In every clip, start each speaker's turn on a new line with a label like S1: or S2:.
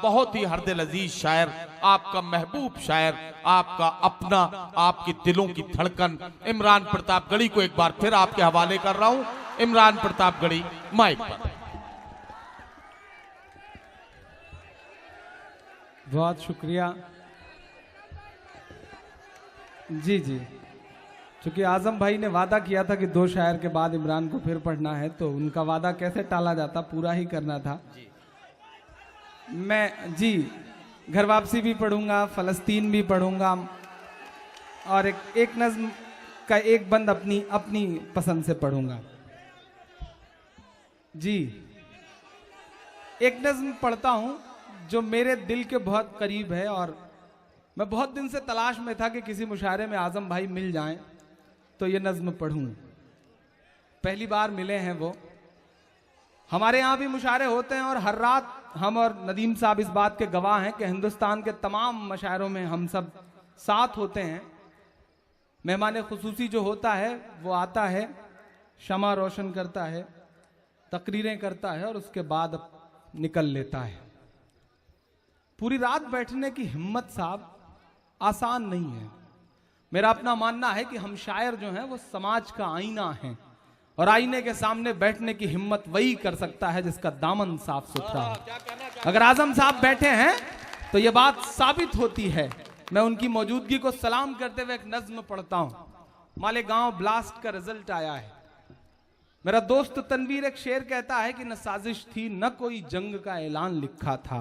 S1: बहुत ही हरदिल अजीज शायर, आपका महबूब शायर, आपका अपना, आपके दिलों की धड़कन इमरान प्रतापगढ़ी को एक बार फिर आपके हवाले कर रहा हूं। इमरान प्रतापगढ़ी, माइक पर।
S2: बहुत शुक्रिया जी। क्योंकि आजम भाई ने वादा किया था कि 2 शायर के बाद इमरान को फिर पढ़ना है, तो उनका वादा कैसे टाला जाता, पूरा ही करना था जी। मैं जी घर वापसी भी पढ़ूंगा, फलस्तीन भी पढ़ूंगा, और एक नज्म का एक बंद अपनी पसंद से पढ़ूंगा जी। एक नज्म पढ़ता हूं जो मेरे दिल के बहुत करीब है, और मैं बहुत दिन से तलाश में था कि किसी मुशायरे में आजम भाई मिल जाएं तो ये नज्म पढ़ूं। पहली बार मिले हैं वो। हमारे यहाँ भी मुशायरे होते हैं और हर रात हम और नदीम साहब इस बात के गवाह हैं कि हिंदुस्तान के तमाम मुशायरों में हम सब साथ होते हैं। मेहमान खुसूसी जो होता है वो आता है, शमा रोशन करता है, तकरीरें करता है और उसके बाद निकल लेता है। पूरी रात बैठने की हिम्मत साहब आसान नहीं है। मेरा अपना मानना है कि हम शायर जो हैं वो समाज का आईना हैं, और आईने के सामने बैठने की हिम्मत वही कर सकता है जिसका दामन साफ सुथरा हो। अगर आजम साहब बैठे हैं तो यह बात साबित होती है। मैं उनकी मौजूदगी को सलाम करते हुए एक नज्म पढ़ता हूं। मालेगांव ब्लास्ट का रिजल्ट आया है। मेरा दोस्त तनवीर एक शेर कहता है कि न साजिश थी न कोई जंग का ऐलान लिखा था,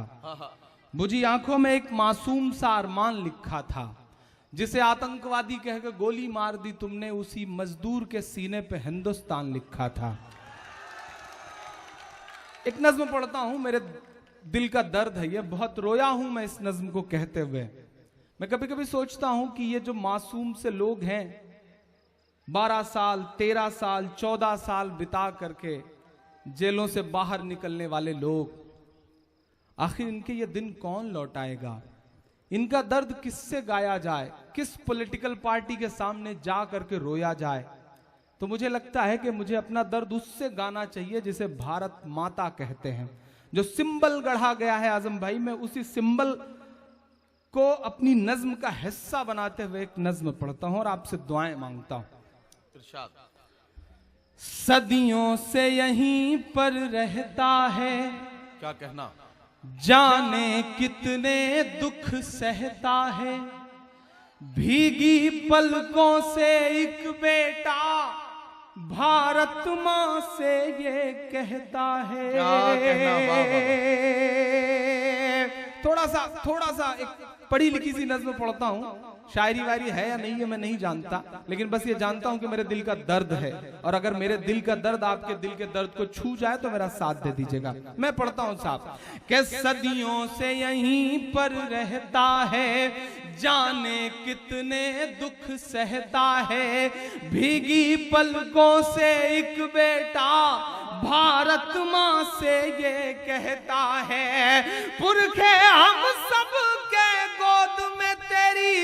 S2: बुझी आंखों में एक मासूम सा अरमान लिखा था, जिसे आतंकवादी कह के गोली मार दी तुमने, उसी मजदूर के सीने पे हिंदुस्तान लिखा था। एक नज्म पढ़ता हूं, मेरे दिल का दर्द है ये, बहुत रोया हूं मैं इस नज्म को कहते हुए। मैं कभी कभी सोचता हूं कि ये जो मासूम से लोग हैं, 12 साल 13 साल 14 साल बिता करके जेलों से बाहर निकलने वाले लोग, आखिर इनके ये दिन कौन लौटाएगा? इनका दर्द किससे गाया जाए, किस पॉलिटिकल पार्टी के सामने जा करके रोया जाए? तो मुझे लगता है कि मुझे अपना दर्द उससे गाना चाहिए जिसे भारत माता कहते हैं, जो सिंबल गढ़ा गया है आजम भाई। मैं उसी सिंबल को अपनी नज्म का हिस्सा बनाते हुए एक नज्म पढ़ता हूं और आपसे दुआएं मांगता हूं। सदियों से यहीं पर रहता है,
S1: क्या कहना,
S2: जाने कितने दुख सहता है, भीगी पलकों से एक बेटा भारत मां से ये कहता है। थोड़ा सा एक पढ़ी लिखी सी नज्म पढ़ता हूं। शायरी वायरी है या नहीं है मैं नहीं जानता, लेकिन बस ये जानता हूं कि मेरे दिल का दर्द है, और अगर मेरे दिल का दर्द आपके दिल के दर्द को छू जाए तो मेरा साथ दे दीजिएगा। मैं पढ़ता हूं साहब कि सदियों से यहीं पर रहता है, जाने कितने दुख सहता है, भीगी पलकों से एक बेटा भारत मां से ये कहता है, पुरखे हम सब के गोद में तेरी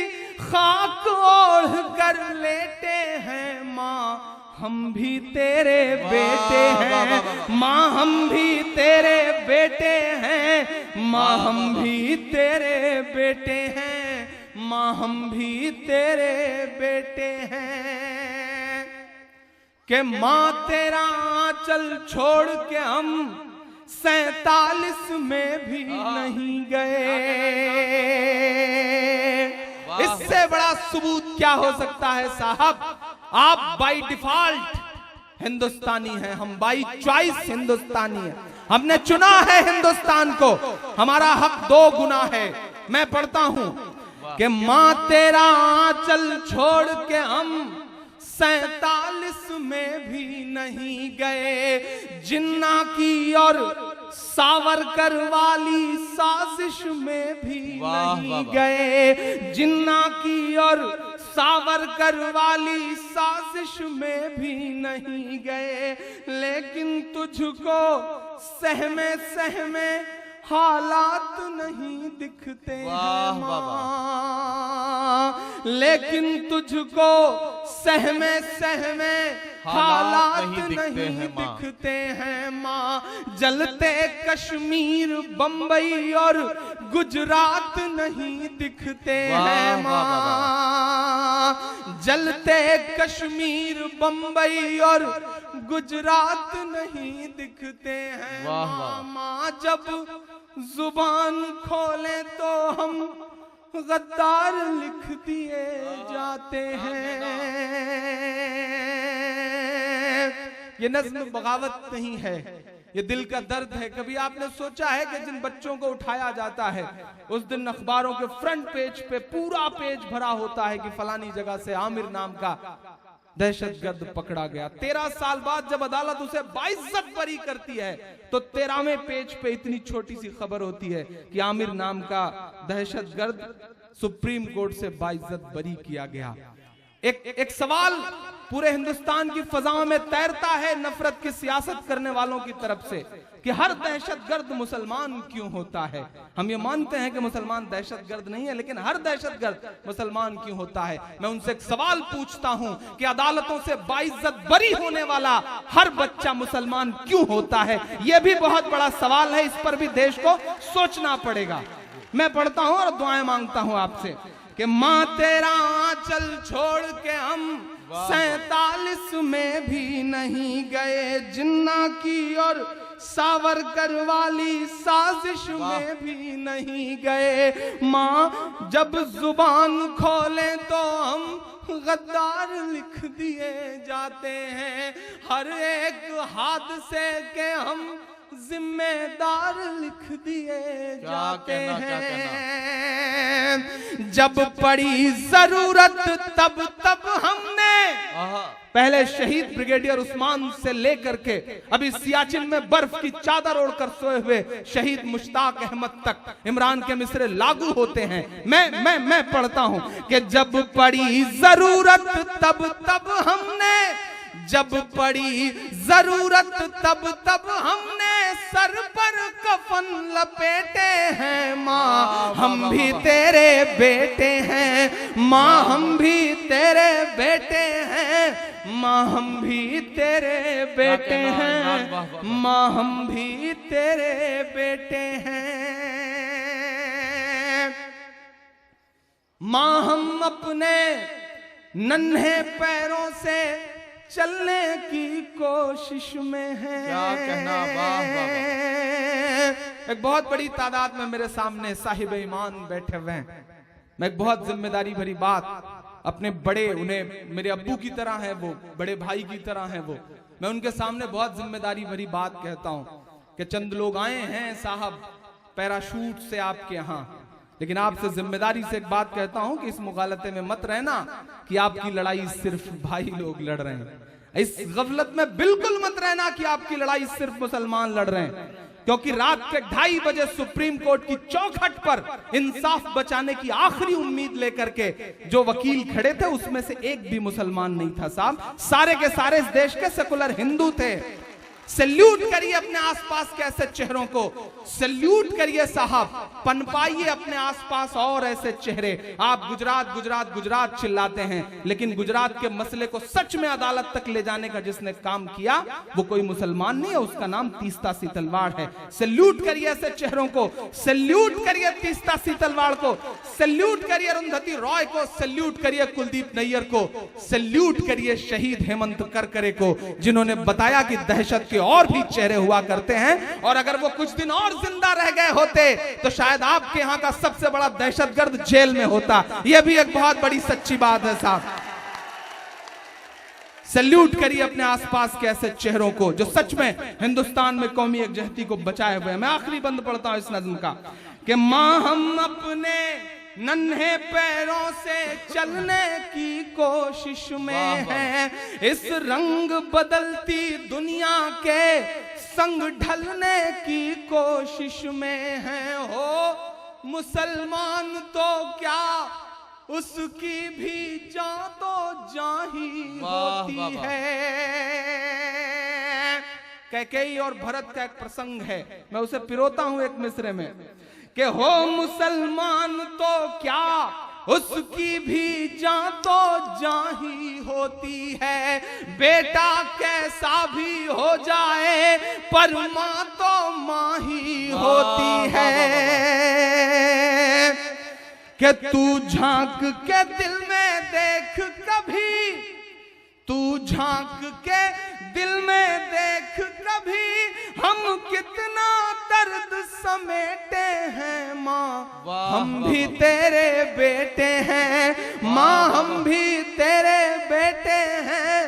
S2: खाक ओढ़ कर लेटे हैं, माँ हम भी तेरे बेटे हैं, माँ हम भी तेरे बेटे हैं, माँ हम भी तेरे बेटे हैं, माँ हम भी तेरे बेटे हैं। कि माँ तेरा आंचल छोड़ के हम 47 में भी नहीं गए। इससे बड़ा सबूत क्या हो सकता है साहब? आप बाई डिफॉल्ट हिंदुस्तानी हैं, हम बाई चॉइस हिंदुस्तानी हैं। हमने चुना है हिंदुस्तान को, हमारा हक 2 गुना है। मैं पढ़ता हूं कि मां तेरा आंचल छोड़ के हम 47 में भी नहीं गए, जिन्ना की और सावरकर वाली साजिश में भी नहीं गए, जिन्ना की और सावरकर वाली साजिश में भी नहीं गए, लेकिन तुझको सहमे सहमे हालात नहीं दिखते हैं माँ, लेकिन तुझको सहमे सहमे हालात नहीं दिखते हैं माँ, जलते कश्मीर बंबई और गुजरात नहीं दिखते हैं माँ, जलते कश्मीर बंबई और गुजरात नहीं दिखते हैं माँ। माँ जब जुबान खोले तो हम गद्दार लिख दिए जाते हैं। ये नज्म बगावत नहीं है, ये दिल का दर्द है। कभी आपने सोचा है कि जिन बच्चों को उठाया जाता है उस दिन अखबारों के फ्रंट पेज पे पूरा पेज भरा होता है कि फलानी जगह से आमिर नाम का दहशतगर्द पकड़ा गया। 13 साल बाद जब अदालत उसे बाइज्जत बरी करती है तो 13वें पेज पे इतनी छोटी सी खबर होती है कि आमिर नाम का दहशतगर्द सुप्रीम कोर्ट से बाइज्जत बरी किया गया। एक सवाल पूरे हिंदुस्तान की फजाओं में तैरता है नफरत की सियासत करने वालों की तरफ से कि हर दहशतगर्द मुसलमान क्यों होता है। हम ये मानते हैं कि मुसलमान दहशतगर्द नहीं है, लेकिन हर दहशतगर्द मुसलमान क्यों होता है। मैं उनसे एक सवाल पूछता हूं कि अदालतों से बाइज्जत बरी होने वाला हर बच्चा मुसलमान क्यों होता है। यह भी बहुत बड़ा सवाल है, इस पर भी देश को सोचना पड़ेगा। मैं पढ़ता हूं और दुआएं मांगता हूं आपसे कि माँ तेरा आंचल छोड़ के हम 47 में भी नहीं गए, जिन्ना की और सावरकर वाली साजिश में भी नहीं गए। माँ जब जुबान खोले तो हम गद्दार लिख दिए जाते हैं, हर एक हादसे के हम जिम्मेदार लिख दिए जाते हैं। जब पड़ी जरूरत तब तब हमने पहले शहीद ब्रिगेडियर उस्मान से लेकर के अभी सियाचिन में बर्फ की चादर ओढ़कर सोए हुए शहीद मुश्ताक अहमद तक इमरान के मिसरे लागू होते हैं। मैं पढ़ता हूं कि जब पड़ी जरूरत तब तब हमने, जब पड़ी जरूरत तब तब हमने सर पर कफन लपेटे हैं। माँ हम भी तेरे बेटे हैं, माँ हम भी तेरे बेटे हैं, माँ हम भी तेरे बेटे हैं, माँ हम भी तेरे बेटे हैं। माँ हम अपने नन्हे पैरों से चलने की कोशिश में है।
S1: क्या कहना, वाह वाह।
S2: एक बहुत बड़ी तादाद में मेरे सामने साहिब ईमान बैठे हुए हैं। मैं एक बहुत जिम्मेदारी भरी बात अपने बड़े, उन्हें मेरे अब्बू की तरह है वो, बड़े भाई की तरह है वो, मैं उनके सामने बहुत जिम्मेदारी भरी बात कहता हूं कि चंद लोग आए हैं साहब पैराशूट से आपके यहाँ, लेकिन आपसे जिम्मेदारी से एक बात कहता हूं कि इस मुगालते में मत रहना कि आपकी लड़ाई सिर्फ भाई लोग लड़ रहे हैं। इस गफलत में बिल्कुल मत रहना कि आपकी लड़ाई सिर्फ मुसलमान लड़ रहे हैं, क्योंकि रात के 2:30 बजे सुप्रीम कोर्ट की चौखट पर इंसाफ बचाने की आखिरी उम्मीद लेकर के जो वकील खड़े थे उसमें से एक भी मुसलमान नहीं था साहब। सारे के सारे इस देश के सेकुलर हिंदू थे। सैल्यूट करिए अपने आसपास के ऐसे चेहरों को, सैल्यूट करिए साहब, पनपाइए अपने आसपास और ऐसे चेहरे। आप गुजरात गुजरात गुजरात चिल्लाते हैं, लेकिन गुजरात के मसले को सच में अदालत तक ले जाने का जिसने काम किया वो कोई मुसलमान नहीं है, उसका नाम तीस्ता सीतलवाड़ है। सैल्यूट करिए ऐसे चेहरों को, सैल्यूट करिए तीस्ता सीतलवाड़ को, सैल्यूट करिए अरुंधति रॉय को, सैल्यूट करिए कुलदीप नैयर को, सैल्यूट करिए शहीद हेमंत करकरे को, जिन्होंने बताया कि दहशत के और भी चेहरे हुआ करते हैं, और अगर वो कुछ दिन और जिंदा रह गए होते तो शायद आपके यहां का सबसे बड़ा दहशतगर्द जेल में होता। यह भी एक बहुत बड़ी सच्ची बात है साहब। सैल्यूट करिए अपने आसपास के ऐसे चेहरों को जो सच में हिंदुस्तान में कौमी एकजहती को बचाए हुए हैं। मैं आखिरी बंद पढ़ता हूं इस नज्म का कि मां हम अपने नन्हे पैरों से चलने की कोशिश में है, इस रंग बदलती दुनिया के संग ढलने की कोशिश में है। हो मुसलमान तो क्या उसकी भी जान तो जान ही होती है। कैकेयी और भरत का एक प्रसंग है, मैं उसे पिरोता हूं एक मिसरे में कि हो मुसलमान तो क्या उसकी भी जान तो जान ही होती है। बेटा कैसा भी हो जाए पर माँ तो माँ ही होती है। कि तू झांक के दिल में देख कभी, तू झांक के दिल में देख कभी, हम कितना दर्द समेटे हैं माँ, हम भी तेरे बेटे हैं माँ, हम भी तेरे बेटे हैं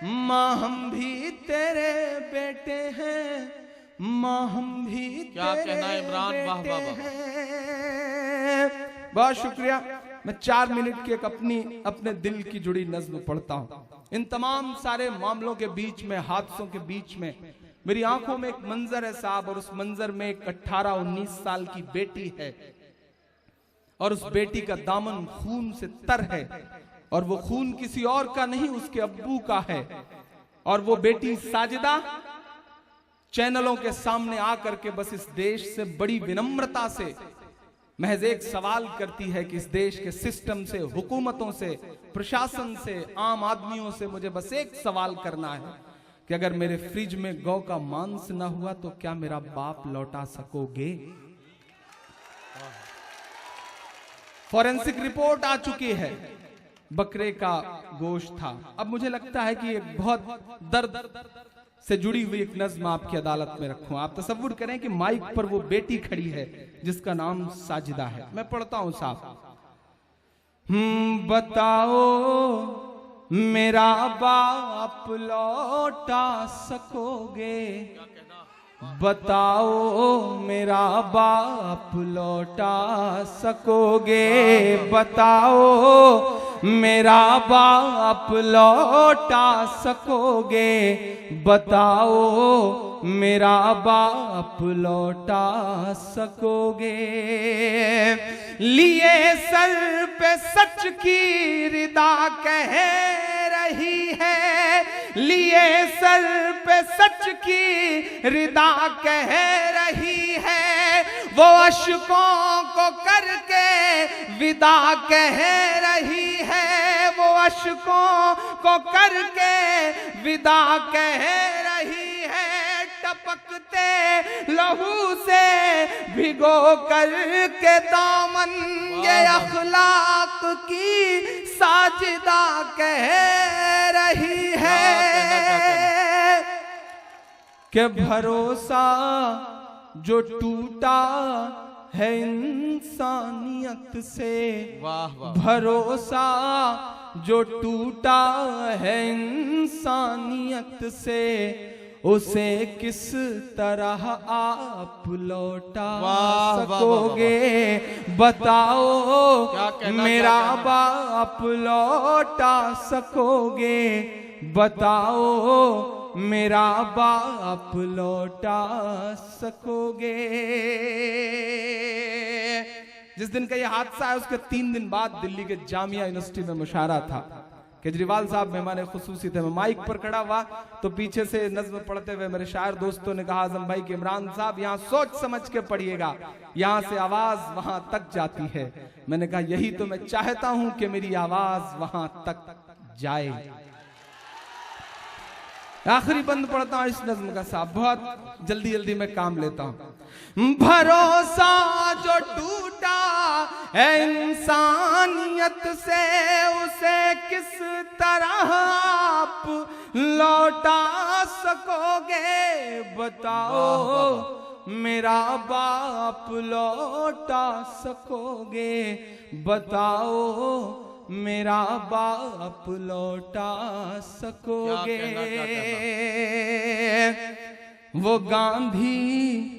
S2: माँ, हम भी तेरे बेटे हैं माँ, हम भी
S1: क्या
S2: तेरे
S1: कहना है इमरान, वाह वाह वाह।
S2: हैं। बहुत शुक्रिया। मैं 4 मिनट की एक अपने दिल की जुड़ी नज्म पढ़ता हूं। इन तमाम सारे मामलों के बीच में, हादसों के बीच में मेरी आंखों में एक मंजर है साहब, और उस मंजर में एक 18-19 साल की बेटी है, और उस बेटी का दामन खून से तर है, और वो खून किसी और का नहीं, उसके अब्बू का है। और वो बेटी साजिदा चैनलों के सामने आकर के बस इस देश से बड़ी विनम्रता से महज एक सवाल करती है कि इस देश के सिस्टम से, हुकूमतों से, प्रशासन से, आम आदमियों से मुझे बस एक सवाल करना है कि अगर मेरे फ्रिज में गौ का मांस ना हुआ तो क्या मेरा बाप लौटा सकोगे? फॉरेंसिक रिपोर्ट आ चुकी है, बकरे का गोश्त था। अब मुझे लगता है कि एक बहुत दर्द से जुड़ी हुई एक नज्म आपकी अदालत में रखूं। आप तसव्वुर करें कि माइक पर वो बेटी खड़ी है जिसका नाम साजिदा है। मैं पढ़ता हूं साहब। बताओ मेरा बाप लौटा सकोगे, बताओ मेरा बाप लौटा सकोगे, बताओ मेरा बाप लौटा सकोगे, बताओ मेरा बाप लौटा सकोगे। लिए सर पे सच की रिदा कह रही है, लिए सर पे सच की रिदा कह रही है, वो अशकों को करके विदा कह रही है, वो अशकों को करके विदा कह रही है। टपकते लहू से भिगो कर के दामन ये अखलाक की साजिदा कह रही है कि भरोसा जो टूटा है इंसानियत से,
S1: वाह वाह,
S2: भरोसा जो टूटा है इंसानियत से, उसे किस तरह आप लौटा सकोगे? बताओ मेरा बाप लौटा सकोगे, बताओ मेरा बाप लौटा सकोगे। जिस दिन का ये हादसा है उसके 3 दिन बाद दिल्ली के जामिया यूनिवर्सिटी में मुशायरा था। केजरीवाल साहब मेहमान खुसूसी थे। मैं माइक पर खड़ा हुआ तो पीछे से नज्म पढ़ते हुए मेरे शायर दोस्तों ने कहा, आजम भाई कि इमरान साहब यहाँ सोच समझ के पढ़िएगा, यहाँ से आवाज वहां तक जाती है। मैंने कहा यही तो मैं चाहता हूं कि मेरी आवाज वहां तक जाए। आखिरी बंद पढ़ता हूं इस नज्म का साहब, बहुत जल्दी जल्दी मैं काम लेता हूं। भरोसा जो टूटा है इंसानियत से, उसे किस तरह आप लौटा सकोगे? बताओ मेरा बाप लौटा सकोगे, बताओ मेरा बाप लौटा सकोगे। वो गांधी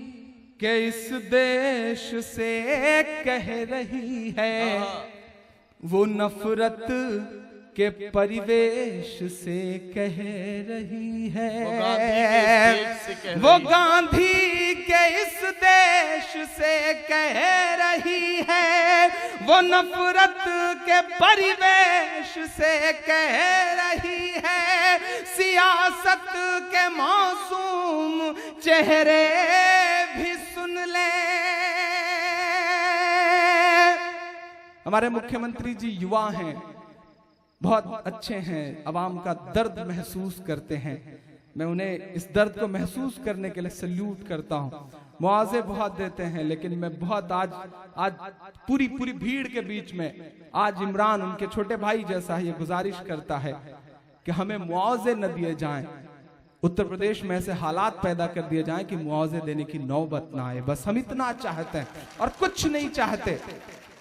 S2: के इस देश से कह रही है, वो नफरत के परिवेश से कह रही है, वो गांधी के इस देश से कह रही है, वो नफरत के परिवेश से कह रही है। सियासत के मासूम चेहरे भी सुन ले, हमारे मुख्यमंत्री जी युवा हैं, बहुत अच्छे हैं, आवाम का दर्द महसूस करते हैं। मैं उन्हें इस दर्द को महसूस करने के लिए सल्यूट करता हूँ। मुआवजे बहुत देते हैं, लेकिन मैं बहुत आज पूरी भीड़ के बीच में आज इमरान उनके छोटे भाई जैसा ये गुजारिश करता है कि हमें मुआवजे न दिए जाएं। उत्तर प्रदेश में ऐसे हालात पैदा कर दिए जाएं कि मुआवजे देने की नौबत ना आए। बस हम इतना चाहते हैं और कुछ नहीं चाहते।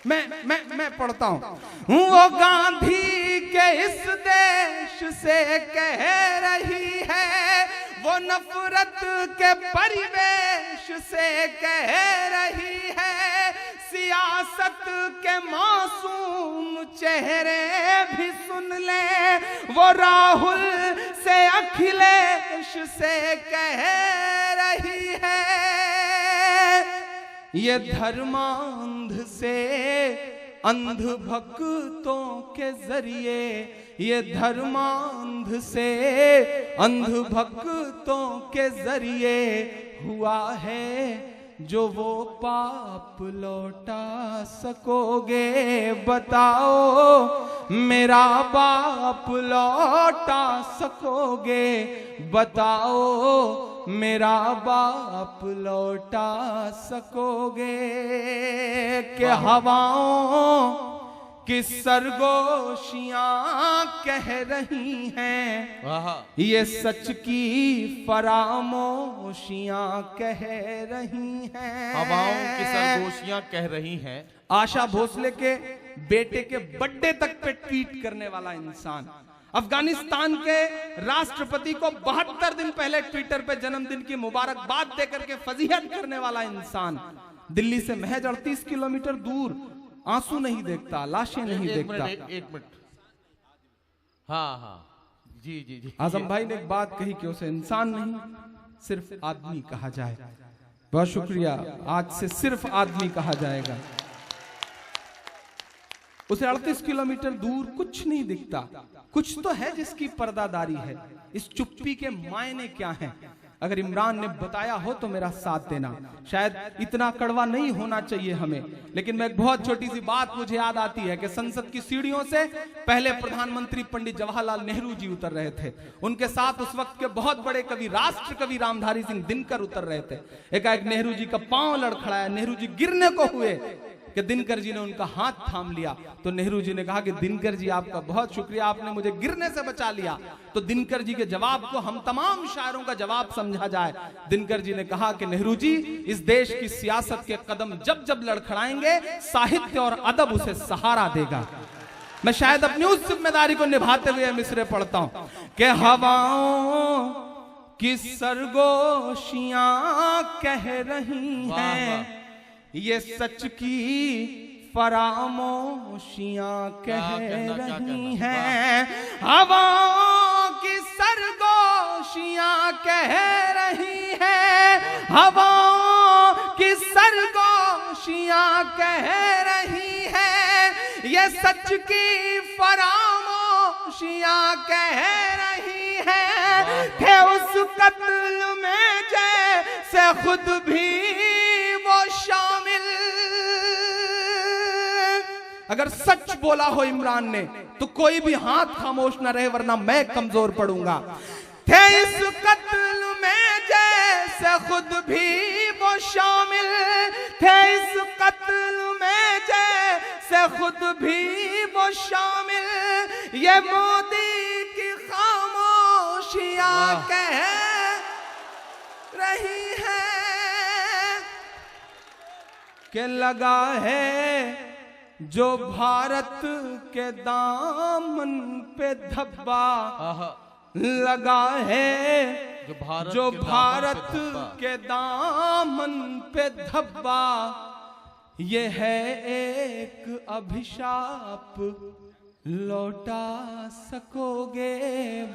S2: मैं पढ़ता हूं, वो गांधी के इस देश से कह रही है, वो नफरत के परिवेश से कह रही है, सियासत के मासूम चेहरे भी सुन ले, वो राहुल से अखिलेश से कह रही है, ये धर्मांध से अंध भक्तों के जरिए, ये धर्मांध से अंध भक्तों के जरिए हुआ है, जो वो पाप लौटा सकोगे, बताओ मेरा बाप लौटा सकोगे, बताओ मेरा बाप लौटा सकोगे। कि हवाओं की सरगोशियां कह रही हैं, ये सच की फरामोशियां कह रही हैं।
S1: हवाओं की सरगोशियां कह रही हैं।
S2: आशा भोसले के बेटे के बर्थडे तक पे ट्वीट करने वाला इंसान, अफगानिस्तान के राष्ट्रपति को 72 दिन पहले ट्विटर पे जन्मदिन की मुबारकबाद देकर के फजीहत करने वाला इंसान, दिल्ली से महज 38 किलोमीटर दूर आंसू नहीं देखता, लाशें नहीं देखता।
S1: एक मिनट। हाँ जी।
S2: आजम भाई ने एक बात कही कि उसे इंसान नहीं सिर्फ आदमी कहा जाए। बहुत शुक्रिया, आज से सिर्फ आदमी कहा जाएगा। उसे 38 किलोमीटर दूर कुछ नहीं दिखता। कुछ तो है जिसकी पर्दादारी है। इस चुप्पी के मायने क्या हैं? अगर इमरान ने बताया हो तो मेरा साथ देना। शायद इतना कड़वा नहीं होना चाहिए हमें, लेकिन मैं एक बहुत छोटी सी बात मुझे याद आती है कि संसद की सीढ़ियों से पहले प्रधानमंत्री पंडित जवाहरलाल नेहरू जी उतर रहे थे। उनके साथ उस वक्त के बहुत बड़े कवि, राष्ट्र कवि रामधारी सिंह दिनकर उतर रहे थे। एकाएक नेहरू जी का पांव लड़खड़ाया, नेहरू जी गिरने को हुए कि दिनकर जी ने उनका हाथ थाम लिया। तो नेहरू जी ने कहा कि दिनकर जी आपका बहुत शुक्रिया, आपने मुझे गिरने से बचा लिया। तो दिनकर जी के जवाब को हम तमाम शायरों का जवाब समझा जाए। दिनकर जी ने कहा कि नेहरू जी, इस देश की सियासत के कदम जब जब लड़खड़ाएंगे, साहित्य और अदब उसे सहारा देगा। मैं शायद अपनी उस जिम्मेदारी को निभाते हुए मिसरे पढ़ता हूं कि हवाओं की सरगोशियां कह रही हैं, ये सच की फरामोशियां कह रही हैं। हवाओं की सरगोशियां कह रही हैं, हवाओं की सरगोशियां कह रही हैं, ये सच की फरामोशियां कह रही हैं कि उस कत्ल में जैसे खुद भी वो शामिल। अगर सच बोला हो इमरान ने तो कोई भी हाथ खामोश ना रहे, वरना मैं कमजोर पड़ूंगा। थे इस कत्ल में जैसे खुद भी वो शामिल, थे इस कत्ल में जैसे खुद भी वो शामिल, ये मोदी की खामोशियां कह रही है कि लगा है जो भारत के दामन पे धब्बा, लगा है जो भारत के दामन पे धब्बा, ये है एक अभिशाप, लौटा सकोगे,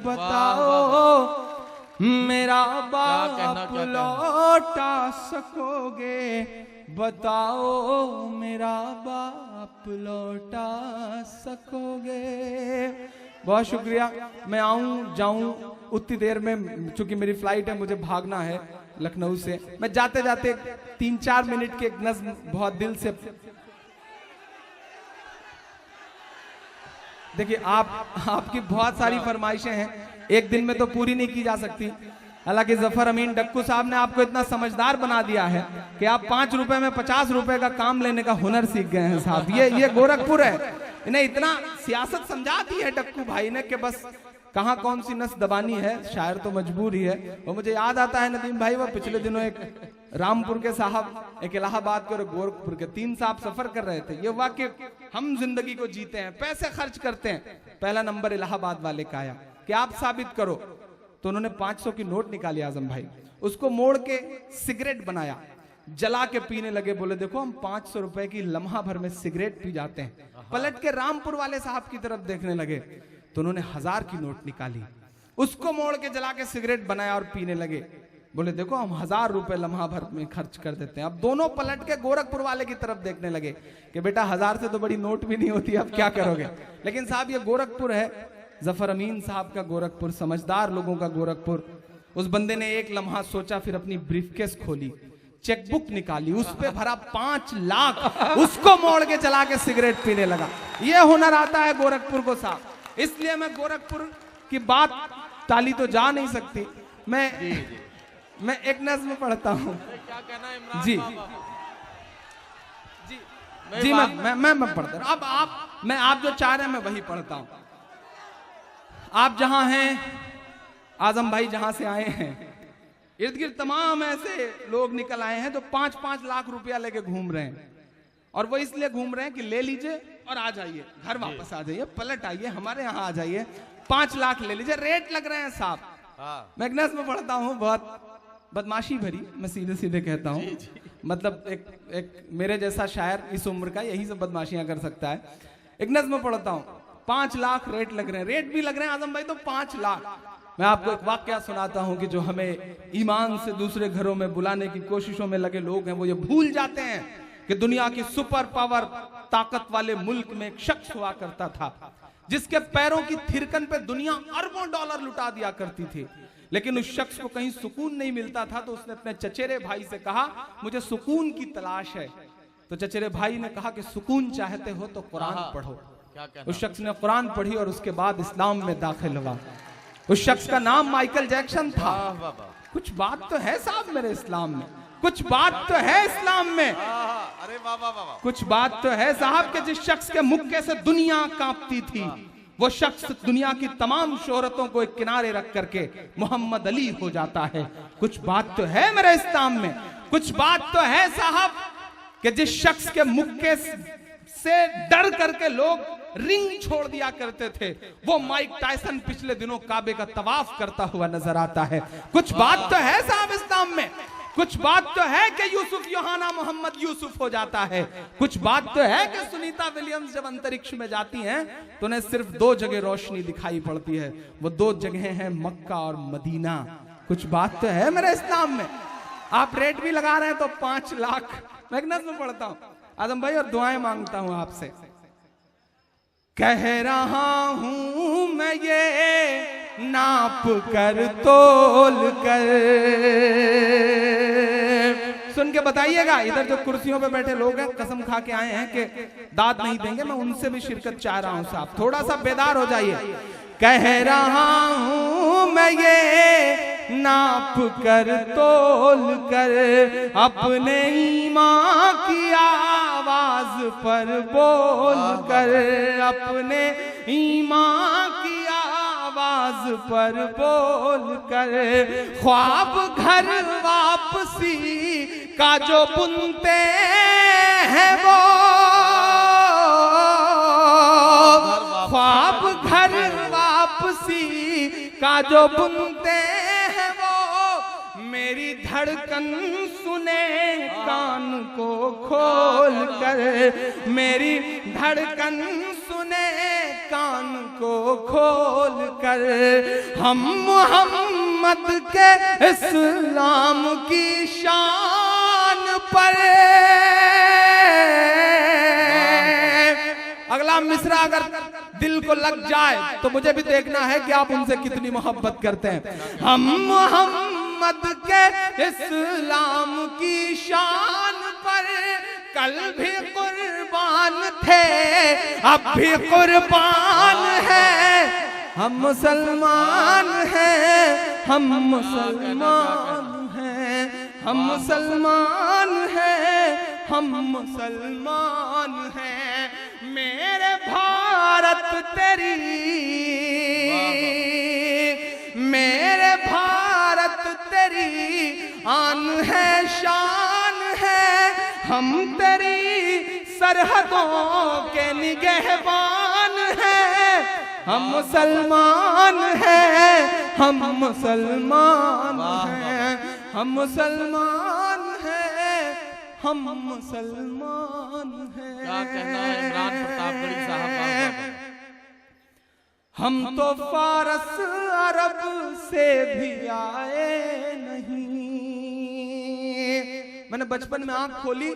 S2: बताओ मेरा बाप लौटा सकोगे, बताओ मेरा बाप लौटा सकोगे। बहुत शुक्रिया। मैं आऊं जाऊं उतनी देर में, चूंकि मेरी फ्लाइट है, मुझे भागना है लखनऊ से। मैं जाते जाते 3-4 मिनट की एक नज्म बहुत दिल से देखिए आपकी बहुत सारी फरमाइशें हैं, एक दिन में तो पूरी नहीं की जा सकती। हालांकि जफर अमीन डक्कू साहब ने आपको इतना समझदार बना दिया है कि आप 5 रुपए में 50 रुपए का काम लेने का हुनर सीख गए हैं साहब। ये गोरखपुर है, इन्हें इतना सियासत समझा दी है डक्कू भाई ने कि बस कहाँ कौन सी नस दबानी है, शायर तो मजबूर ही है। वो मुझे याद आता है नदीम भाई, वो पिछले दिनों एक रामपुर के साहब, एक इलाहाबाद के और गोरखपुर के 3 साहब सफर कर रहे थे। ये वाकई हम जिंदगी को जीते हैं, पैसे खर्च करते हैं, पहला नंबर इलाहाबाद वाले का आया कि आप साबित करो। तो उन्होंने 500 की नोट निकाली आजम भाई, उसको मोड़ के सिगरेट बनाया, जला के पीने लगे। बोले देखो हम 500 रुपए की लम्हा भर में सिगरेट पी जाते हैं। पलट के रामपुर वाले साहब की तरफ देखने लगे तो उन्होंने 1000 की नोट निकाली, उसको मोड़ के जला के सिगरेट बनाया और पीने लगे। बोले देखो हम 1000 रुपए लम्हा भर में खर्च कर देते हैं। अब दोनों पलट के गोरखपुर वाले की तरफ देखने लगे कि बेटा 1000 से तो बड़ी नोट भी नहीं होती, अब क्या करोगे। लेकिन साहब ये गोरखपुर है, जफर अमीन साहब का गोरखपुर, समझदार लोगों का गोरखपुर। उस बंदे ने एक लम्हा सोचा, फिर अपनी ब्रीफकेस खोली, चेकबुक निकाली, उस पे भरा 5 लाख, उसको मोड़ के चला के सिगरेट पीने लगा। ये हुनर आता है गोरखपुर को साहब। इसलिए मैं गोरखपुर की बात टाली तो जा नहीं सकती। मैं एक नज्म पढ़ता हूँ।
S1: क्या कहना है इमरान
S2: जी
S1: बाबा?
S2: जी मैं पढ़ता हूँ। अब आप जो चाह रहे हैं मैं वही पढ़ता हूँ। आप जहां हैं, आजम भाई जहां से आए हैं, इर्द गिर्द तमाम ऐसे लोग निकल आए हैं जो 5-5 लाख रुपया लेके घूम रहे हैं। और वो इसलिए घूम रहे हैं कि ले लीजिए और आ जाइए, घर वापस आ जाइए, पलट आइए, हमारे यहाँ आ जाइए, 5 लाख ले लीजिए, रेट लग रहे हैं साहब। मैं नज्म में पढ़ता हूँ, बहुत बदमाशी भरी, मैं सीधे सीधे कहता हूँ। मतलब एक मेरे जैसा शायर इस उम्र का यही सब बदमाशियां कर सकता है। एक नज्म पढ़ता हूँ। 5 लाख रेट लग रहे हैं, रेट भी लग रहे हैं आजम भाई तो 5 लाख। मैं आपको एक वाकया सुनाता हूं कि जो हमें ईमान से दूसरे घरों में बुलाने की कोशिशों में लगे लोग हैं, वो ये भूल जाते हैं कि दुनिया की सुपर पावर ताकत वाले मुल्क में एक शख्स हुआ करता था जिसके पैरों की थिरकन पे दुनिया अरबों डॉलर लुटा दिया करती थी। लेकिन उस शख्स को कहीं सुकून नहीं मिलता था, तो उसने अपने चचेरे भाई से कहा मुझे सुकून की तलाश है। तो चचेरे भाई ने कहा कि सुकून चाहते हो तो कुरान पढ़ो। उस शख्स ने कुरान पढ़ी और उसके बाद इस्लाम में दाखिल हुआ। उस शख्स का नाम माइकल जैक्सन था। कुछ बात तो है साहब मेरे इस्लाम में, कुछ बात तो है इस्लाम में।
S1: अरे वाह,
S2: कुछ बात तो है साहब के जिस शख्स के मुक्के से दुनिया कांपती थी, वो शख्स दुनिया की तमाम शोहरतों को एक किनारे रख करके मोहम्मद अली हो जाता है। कुछ बात तो है मेरे इस्लाम में, कुछ बात तो है साहब कि जिस शख्स के मुक्के से डर करके लोग रिंग छोड़ दिया करते थे, वो माइक टायसन पिछले दिनों काबे का तवाफ करता हुआ नजर आता है। कुछ बात तो है साहब इस्लाम में, कुछ बात तो है कि यूसुफ योहाना मोहम्मद यूसुफ हो जाता है। कुछ बात तो है कि सुनीता विलियम्स जब अंतरिक्ष में जाती हैं तो उन्हें सिर्फ 2 जगह रोशनी दिखाई पड़ती है, वो 2 जगह हैं मक्का और मदीना। कुछ बात तो है मेरे इस्लाम में। आप रेट भी लगा रहे हैं तो 5 लाख। मैं एक नज़्म पढ़ता हूं आजम भाई और दुआएं मांगता हूं आपसे। कह रहा हूं मैं ये नाप कर तोल कर, सुन के बताइएगा। इधर जो कुर्सियों पे बैठे लोग हैं कसम खा के आए हैं कि दाद नहीं देंगे, मैं उनसे भी शिरकत चाह रहा हूं साहब, थोड़ा सा बेदार हो जाइए। कह रहा हूं मैं ये नाप कर तोल कर, अपने ईमान की आवाज पर बोल कर, अपने ईमान की आवाज पर बोल कर, ख्वाब घर वापसी का जो बुनते हैं वो, ख्वाब घर वापसी का जो बुनते हैं वो, मेरी धड़कन सुने कान को खोल कर, मेरी धड़कन सुने कान को खोल कर। हम मोहम्मद के इस्लाम की शान पर, अगला मिसरा अगर दिल को लग जाए तो मुझे भी देखना है कि आप उनसे कितनी मोहब्बत करते हैं। हम मोहम्मद के इस्लाम की शान पर कल भी कुर्बान थे, अब भी कुर्बान है। हम मुसलमान हैं, हम मुसलमान हैं, हम मुसलमान हैं, हम मुसलमान हैं। मेरे भारत तेरी, मेरे भारत तेरी आन है, शान है। हम तेरी सरहदों के निगहबान हैं। हम मुसलमान हैं, हम मुसलमान हैं, हम मुसलमान हैं, हम मुसलमान हैं।
S1: क्या कहना है इमरान प्रतापगढ़ी साहब?
S2: हम तो फारस अरब से भी आए नहीं। मैंने बचपन में आंख खोली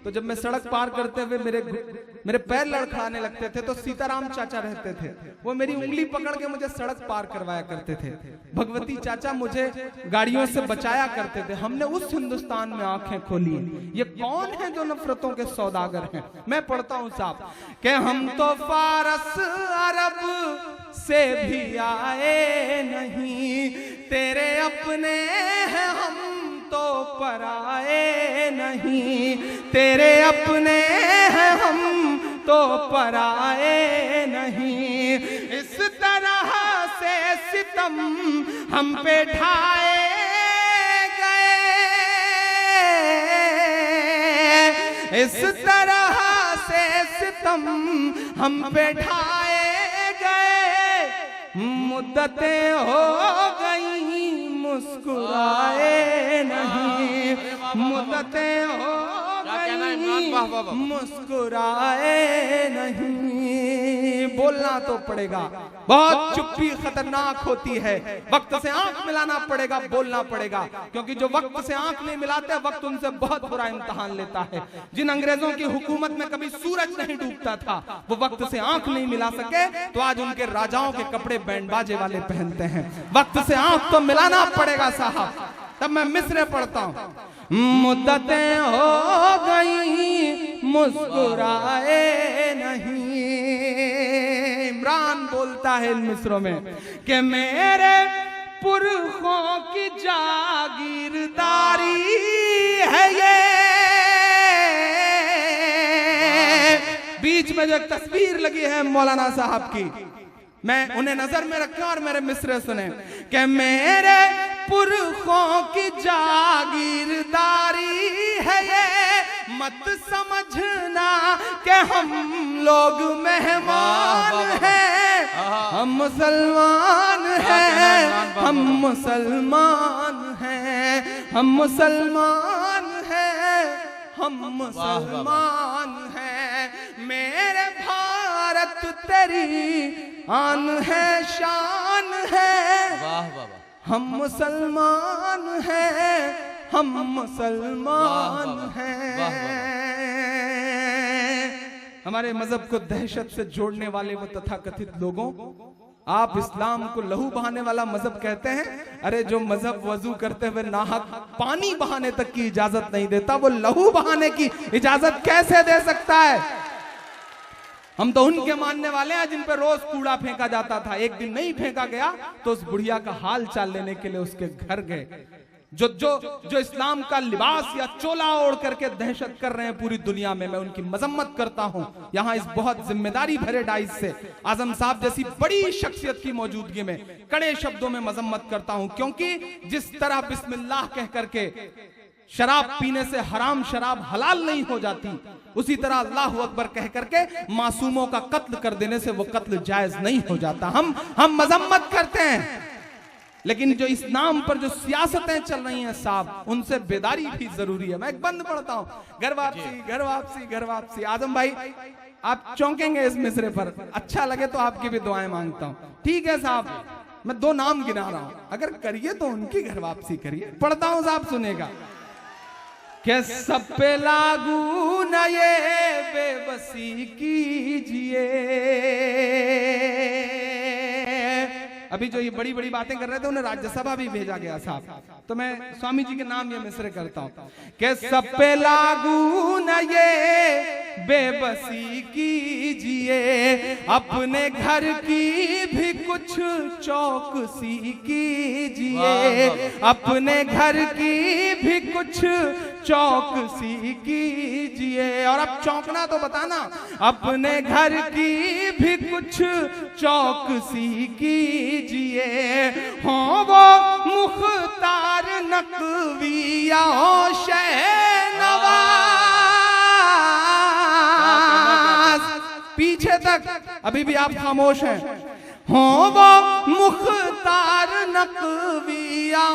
S2: तो जब मैं सड़क पार करते हुए मेरे पैर लड़खड़ाने लगते थे, तो सीताराम चाचा रहते थे, वो मेरी उंगली पकड़ के मुझे सड़क पार करवाया करते थे। भगवती चाचा मुझे गाड़ियों से बचाया करते थे। हमने उस हिंदुस्तान में आंखें खोली। ये कौन है जो नफरतों के सौदागर हैं? मैं पढ़ता हूं साहब कि हम तो फारस अरब से भी आए नहीं, तेरे अपने हैं हम तो पराए नहीं। तेरे अपने हैं हम तो पराए नहीं। इस तरह से सितम हम पे ढाए गए, इस तरह से सितम हम पे ढाए गए। मुद्दतें हो गई मुस्कुराए नहीं, मुद्दतें हो गई मुस्कुराए नहीं। बोलना तो पड़ेगा, बहुत चुप्पी खतरनाक होती है। वक्त से आंख मिलाना पड़ेगा, बोलना पड़ेगा, क्योंकि जो वक्त से आंख नहीं मिलाते वक्त उनसे बहुत बुरा इम्तिहान लेता है। जिन अंग्रेजों की हुकूमत में कभी सूरज नहीं डूबता था, वो वक्त से आंख नहीं मिला सके तो आज उनके राजाओं के कपड़े बैंड बाजे वाले पहनते हैं। वक्त से आंख तो मिलाना पड़ेगा साहब। तब मैं मिसरे पढ़ता हूं। मुद्दतें हो गई मुस्कुराए नहीं। इमरान बोलता है इन मिसरों में कि मेरे पुरखों की जागीरदारी है ये। बीच में जो एक तस्वीर लगी है मौलाना साहब की, मैं उन्हें नजर में रखा और मेरे मिसरे सुने कि मेरे पुरखों की जागीरदारी है ये। मत समझना कि हम लोग मेहमान हैं, हम मुसलमान हैं, हम मुसलमान हैं, हम मुसलमान हैं, हम मुसलमान हैं। मेरे भारत तेरी आन है, शान है।
S1: वाह वाह।
S2: हम मुसलमान हैं, हम मुसलमान हैं। हमारे मजहब को दहशत से जोड़ने वाले वो तथाकथित लोगों, आप इस्लाम को लहू बहाने वाला मजहब कहते हैं। अरे जो मजहब वजू करते हुए नाहक पानी बहाने तक की इजाजत नहीं देता, वो लहू बहाने की इजाजत कैसे दे सकता है? हम तो उनके मानने वाले हैं जिन पर रोज कूड़ा फेंका जाता था। एक दिन नहीं फेंका गया तो उस बुढ़िया का हाल चाल लेने के लिए उसके घर गए। जो जो जो इस्लाम का लिबास या चोला ओढ़ करके दहशत कर रहे हैं पूरी दुनिया में, मैं उनकी मजम्मत करता हूं। यहां इस बहुत जिम्मेदारी भरे डाइस से आजम साहब जैसी बड़ी शख्सियत की मौजूदगी में कड़े शब्दों में मजम्मत करता हूं, क्योंकि जिस तरह बिस्मिल्लाह कह करके शराब पीने से हराम शराब हलाल नहीं हो जाती, उसी तरह अल्लाह अकबर कह करके मासूमों का कत्ल कर देने से वो कत्ल जायज नहीं हो जाता। हम मजम्मत करते हैं, लेकिन जो इस नाम पर जो सियासतें चल रही हैं साहब, उनसे बेदारी भी जरूरी है। मैं एक बंद पढ़ता हूं, घर वापसी घर वापसी घर वापसी। आजम भाई आप चौंकेंगे इस मिसरे पर, अच्छा लगे तो आपकी भी दुआएं मांगता हूं। ठीक है साहब, मैं 2 नाम गिना रहा हूं, अगर करिए तो उनकी घर वापसी करिए। पढ़ता हूं साहब, सुनेगा। कि सब पे लागू न ये बेबसी कीजिए। अभी जो ये बड़ी बड़ी बातें कर रहे थे उन्हें राज्यसभा भी भेजा गया साहब। तो मैं स्वामी जी के नाम ये मिसरे करता हूं कि सब पे लागू न ये बेबसी कीजिए, अपने घर की भी कुछ चौकसी कीजिए, अपने घर की भी कुछ चौकसी कीजिए। और अब चौंकना तो बताना, अपने घर की भी कुछ चौकसी कीजिए। हो वो मुख्तार नकवी या शहनवाज, पीछे तक अभी भी आप खामोश हैं। हो वो मुख्तार नकवी या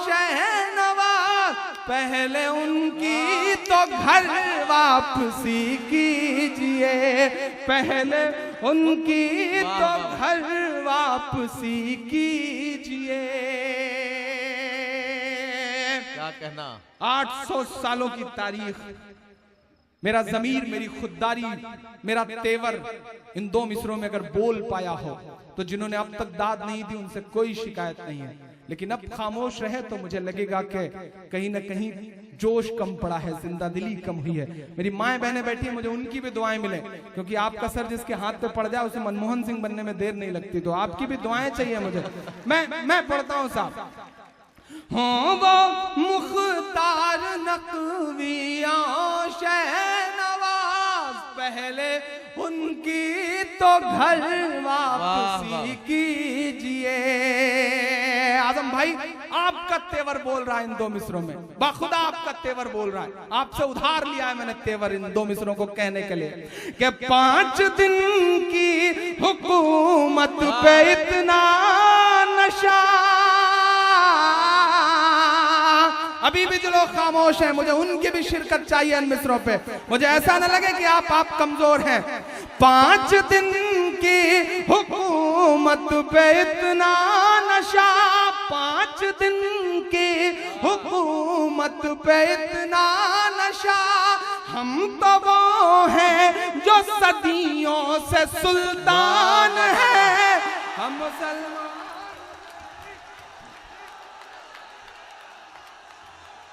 S2: शहनवाज, पहले उनकी तो घर वापसी कीजिए, पहले उनकी तो घर वापसी कीजिए।
S1: क्या कहना।
S2: 800 सालों की तारीख, मेरा जमीर, मेरी खुददारी, मेरा तेवर इन दो मिसरों में अगर बोल पाया हो तो जिन्होंने अब तक दाद नहीं दी उनसे कोई शिकायत नहीं है। लेकिन अब खामोश रहे तो मुझे लगेगा कि कहीं ना कहीं जोश कम पड़ा है, जिंदा दिली कम हुई है। मेरी माएं बहनें बैठी हैं, मुझे उनकी भी दुआएं मिले, क्योंकि आपका सर जिसके हाथ पे पड़ जाए उसे मनमोहन सिंह बनने में देर नहीं लगती। तो आपकी भी दुआएं चाहिए मुझे। मैं पढ़ता हूं साहब। हो वो मुख्तार नकविया शहनवाज, पहले उनकी तो घर वापसी कीजिए। आजम भाई आपका तेवर बोल रहा है इन दो मिसरों में, बाखुदा आपका तेवर बोल रहा है। आपसे उधार लिया है मैंने तेवर इन दो मिसरों को कहने के लिए कि 5 दिन की हुकूमत पे इतना नशा। अभी भी जो लोग खामोश हैं मुझे उनकी भी शिरकत चाहिए इन मिसरों पे। मुझे ऐसा न लगे कि आप कमजोर हैं। 5 दिन की हुकूमत पे इतना नशा, 5 दिन की हुकूमत पे इतना नशा। हम तो वो हैं जो सदियों से सुल्तान हैं, हम मुसलमान।